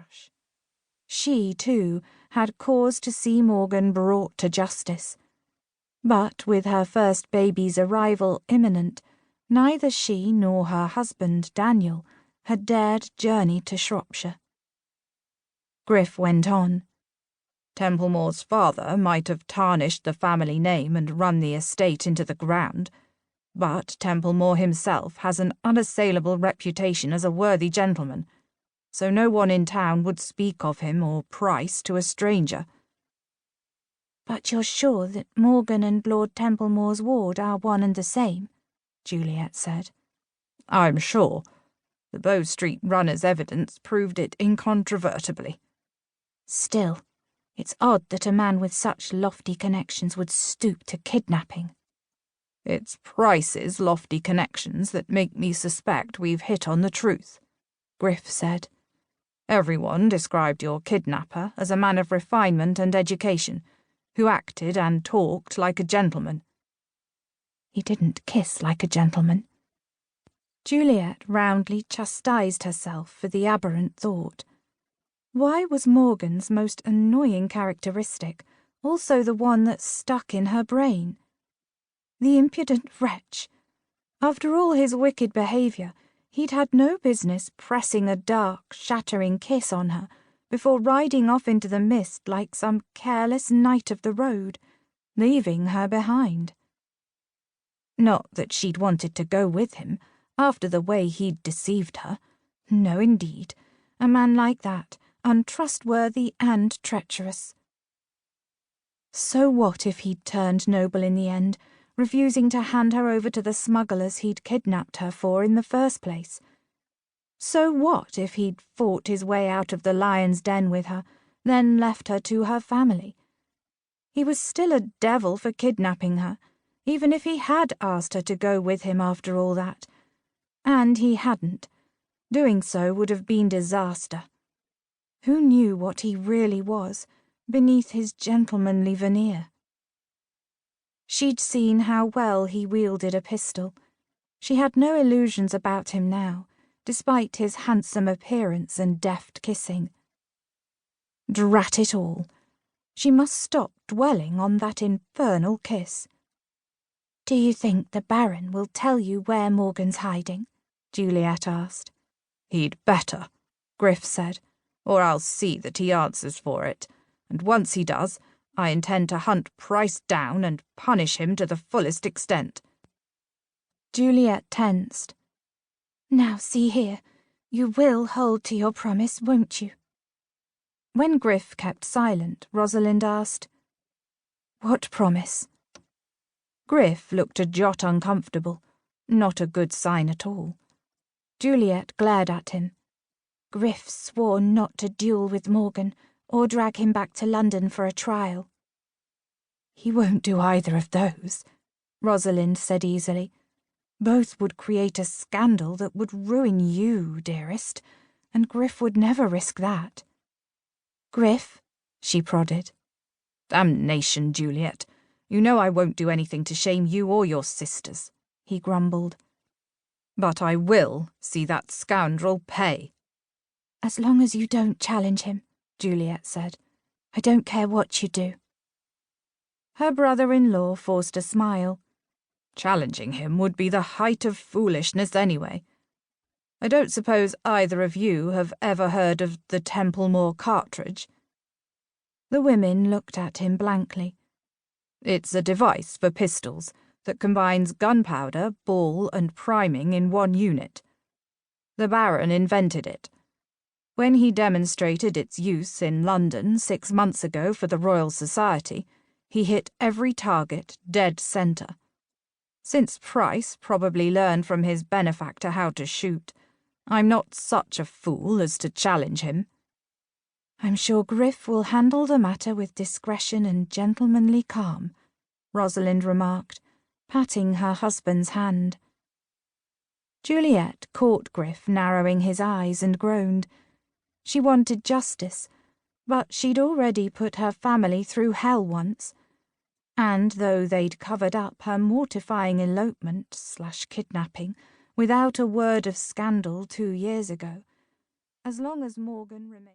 crush. She, too, had cause to see Morgan brought to justice. But with her first baby's arrival imminent, neither she nor her husband, Daniel, had dared journey to Shropshire. Griff went on. Templemore's father might have tarnished the family name and run the estate into the ground, but Templemore himself has an unassailable reputation as a worthy gentleman, so no one in town would speak of him or Pryce to a stranger. But you're sure that Morgan and Lord Templemore's ward are one and the same? Juliet said. I'm sure. The Bow Street runner's evidence proved it incontrovertibly. Still, it's odd that a man with such lofty connections would stoop to kidnapping. It's Pryce's lofty connections that make me suspect we've hit on the truth, Griff said. Everyone described your kidnapper as a man of refinement and education, who acted and talked like a gentleman. He didn't kiss like a gentleman. Juliet roundly chastised herself for the aberrant thought. Why was Morgan's most annoying characteristic also the one that stuck in her brain? The impudent wretch. After all his wicked behaviour, he'd had no business pressing a dark, shattering kiss on her before riding off into the mist like some careless knight of the road, leaving her behind. Not that she'd wanted to go with him, after the way he'd deceived her. No, indeed. A man like that, untrustworthy and treacherous. So what if he'd turned noble in the end, refusing to hand her over to the smugglers he'd kidnapped her for in the first place? So what if he'd fought his way out of the lion's den with her, then left her to her family? He was still a devil for kidnapping her, even if he had asked her to go with him after all that. And he hadn't. Doing so would have been disaster. Who knew what he really was, beneath his gentlemanly veneer? She'd seen how well he wielded a pistol. She had no illusions about him now, despite his handsome appearance and deft kissing. Drat it all. She must stop dwelling on that infernal kiss. "Do you think the Baron will tell you where Morgan's hiding?" Juliet asked. He'd better, Griff said, or I'll see that he answers for it, and once he does, I intend to hunt Pryce down and punish him to the fullest extent. Juliet tensed. "Now see here, you will hold to your promise, won't you?" When Griff kept silent, Rosalind asked, "What promise?" Griff looked a jot uncomfortable, not a good sign at all. Juliet glared at him. Griff swore not to duel with Morgan or drag him back to London for a trial. "He won't do either of those," Rosalind said easily. "Both would create a scandal that would ruin you, dearest, and Griff would never risk that." "Griff," she prodded. "Damnation, Juliet. You know I won't do anything to shame you or your sisters," he grumbled. "But I will see that scoundrel pay." "As long as you don't challenge him," Juliet said. "I don't care what you do." Her brother-in-law forced a smile. "Challenging him would be the height of foolishness anyway. I don't suppose either of you have ever heard of the Templemore cartridge?" The women looked at him blankly. "It's a device for pistols that combines gunpowder, ball, and priming in one unit. The Baron invented it. When he demonstrated its use in London 6 months ago for the Royal Society, he hit every target dead centre. Since Pryce probably learned from his benefactor how to shoot, I'm not such a fool as to challenge him." "I'm sure Griff will handle the matter with discretion and gentlemanly calm," Rosalind remarked, patting her husband's hand. Juliet caught Griff narrowing his eyes and groaned. She wanted justice, but she'd already put her family through hell once. And though they'd covered up her mortifying elopement/kidnapping without a word of scandal 2 years ago, as long as Morgan remained...